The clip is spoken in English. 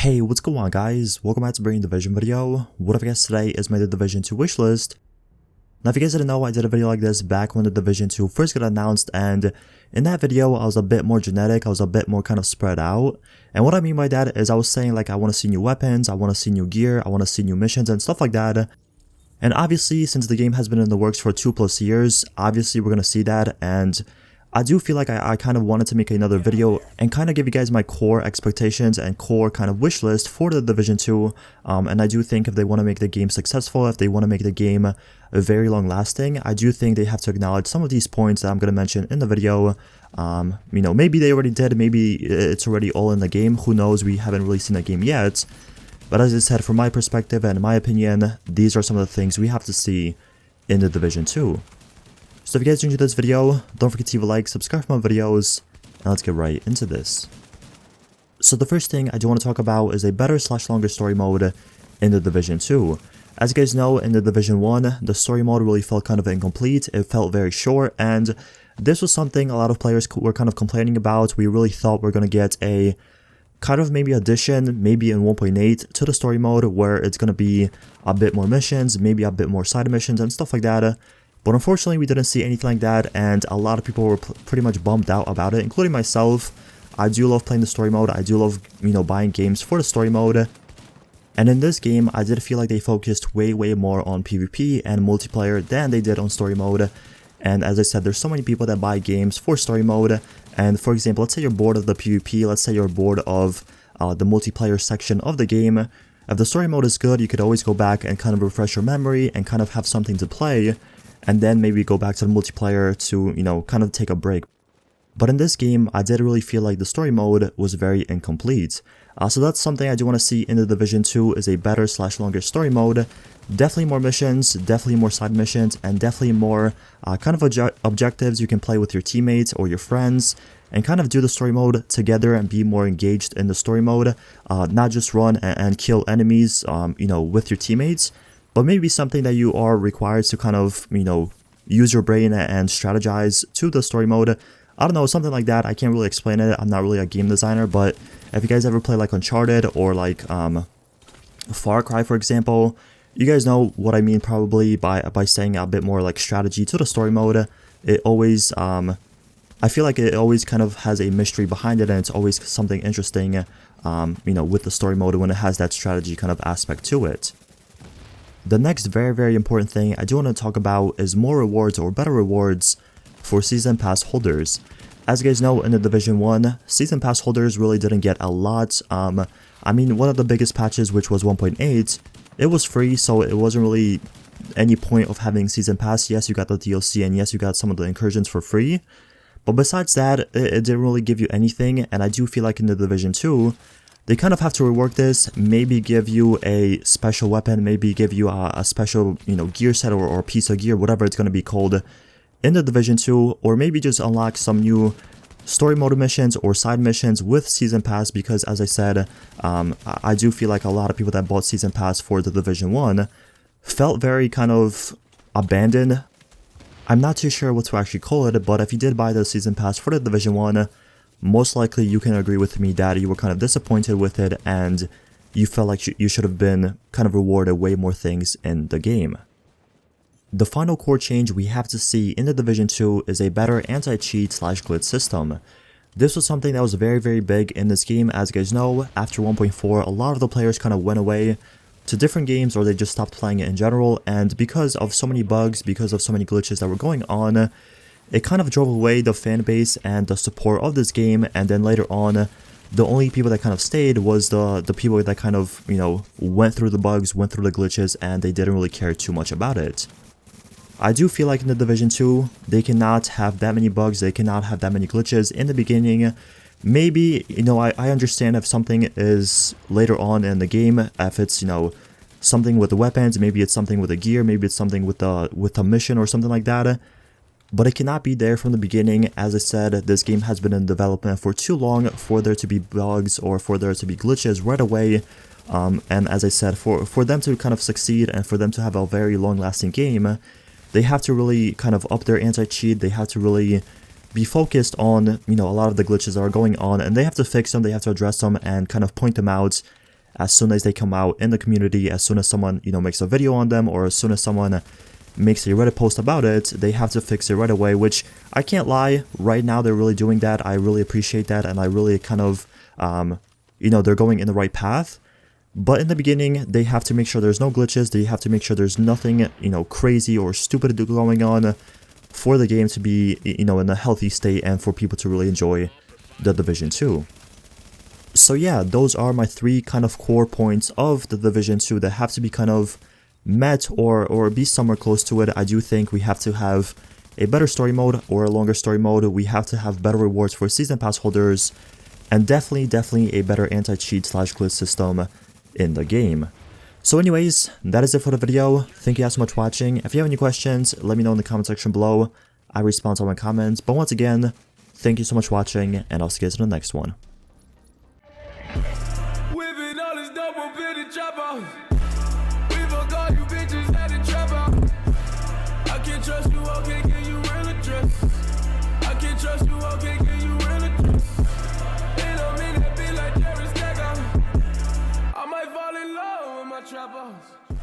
Hey, what's going on guys? Welcome back to Bringing Division video. What I guess today is my Division 2 wishlist. Now if you guys didn't know, I did a video like this back when the Division 2 first got announced, and in that video I was a bit more genetic, I was a bit more kind of spread out. And what I mean by that is I was saying like I want to see new weapons, I want to see new gear, I want to see new missions and stuff like that. And obviously since the game has been in the works for 2+ years, obviously we're going to see that, and I do feel like I kind of wanted to make another video and kind of give you guys my core expectations and core kind of wish list for the Division 2. And I do think if they want to make the game successful, if they want to make the game very long lasting, I do think they have to acknowledge some of these points that I'm going to mention in the video. You know, maybe they already did, maybe it's already all in the game, who knows, we haven't really seen the game yet. But as I said, from my perspective and my opinion, these are some of the things we have to see in the Division 2. So if you guys enjoyed this video, don't forget to leave a like, subscribe for more videos, and let's get right into this. So the first thing I do want to talk about is a better / longer story mode in the Division 2. As you guys know, in the Division 1, the story mode really felt kind of incomplete, it felt very short, and this was something a lot of players were kind of complaining about. We really thought we're going to get a kind of maybe addition, maybe in 1.8 to the story mode, where it's going to be a bit more missions, maybe a bit more side missions and stuff like that. But unfortunately, we didn't see anything like that, and a lot of people were pretty much bummed out about it, including myself. I do love playing the story mode, I do love, you know, buying games for the story mode. And in this game, I did feel like they focused way more on PvP and multiplayer than they did on story mode. And as I said, there's so many people that buy games for story mode, and for example, let's say you're bored of the PvP, let's say you're bored of the multiplayer section of the game. If the story mode is good, you could always go back and kind of refresh your memory and kind of have something to play, and then maybe go back to the multiplayer to, you know, kind of take a break. But in this game, I did really feel like the story mode was very incomplete. So that's something I do want to see in the Division 2 is a better / longer story mode. Definitely more missions, definitely more side missions, and definitely more kind of objectives you can play with your teammates or your friends, and kind of do the story mode together and be more engaged in the story mode. Not just run and kill enemies, you know, with your teammates, but maybe something that you are required to kind of, you know, use your brain and strategize to the story mode. I don't know, something like that. I can't really explain it. I'm not really a game designer, but if you guys ever play like Uncharted or like Far Cry, for example, you guys know what I mean probably by saying a bit more like strategy to the story mode. It always, I feel like it always kind of has a mystery behind it, and it's always something interesting, you know, with the story mode when it has that strategy kind of aspect to it. The next very important thing I do want to talk about is more rewards or better rewards for Season Pass holders. As you guys know, in the Division 1, Season Pass holders really didn't get a lot. I mean, one of the biggest patches, which was 1.8, it was free, so it wasn't really any point of having Season Pass. Yes, you got the DLC, and yes, you got some of the incursions for free. But besides that, it didn't really give you anything, and I do feel like in the Division 2, they kind of have to rework this, maybe give you a special weapon, maybe give you a special, you know, gear set or piece of gear, whatever it's going to be called in the Division 2, or maybe just unlock some new story mode missions or side missions with Season Pass, because as I said, I do feel like a lot of people that bought Season Pass for the Division 1 felt very kind of abandoned. I'm not too sure what to actually call it, but if you did buy the Season Pass for the Division 1, most likely you can agree with me that you were kind of disappointed with it and you felt like you should have been kind of rewarded way more things in the game. The final core change we have to see in the Division 2 is a better anti-cheat / glitch system. This was something that was very big in this game. As you guys know, after 1.4, a lot of the players kind of went away to different games, or they just stopped playing it in general, and because of so many bugs, because of so many glitches that were going on, it kind of drove away the fan base and the support of this game. And then later on, the only people that kind of stayed was the people that kind of, you know, went through the bugs, went through the glitches, and they didn't really care too much about it. I do feel like in the Division 2, they cannot have that many bugs, they cannot have that many glitches in the beginning. Maybe, you know, I understand if something is later on in the game, if it's, you know, something with the weapons, maybe it's something with the gear, maybe it's something with the mission or something like that. But it cannot be there from the beginning. As I said, this game has been in development for too long for there to be bugs or for there to be glitches right away. And as I said, for them to kind of succeed and for them to have a very long-lasting game, they have to really kind of up their anti-cheat. They have to really be focused on, you know, a lot of the glitches that are going on, and they have to fix them, they have to address them and kind of point them out as soon as they come out in the community, as soon as someone, makes a video on them, or as soon as someone makes a Reddit post about it, they have to fix it right away, which I can't lie, right now they're really doing that. I really appreciate that, and I really kind of, they're going in the right path. But in the beginning, they have to make sure there's no glitches, they have to make sure there's nothing, crazy or stupid going on for the game to be, in a healthy state and for people to really enjoy The Division 2. So yeah, those are my 3 kind of core points of The Division 2 that have to be kind of met or be somewhere close to it. I do think we have to have a better story mode or a longer story mode. We have to have better rewards for season pass holders, and definitely a better anti-cheat / glitch system in the game. So anyways, that is it for the video. Thank you guys so much for watching. If you have any questions, let me know in the comment section below. I respond to all my comments. But once again, thank you so much for watching, and I'll see you guys in the next one. Trust you, okay, give you real address. I can't trust you, okay, give you real address. It don't mean that be like Jerry Stack. I might fall in love with my trap house.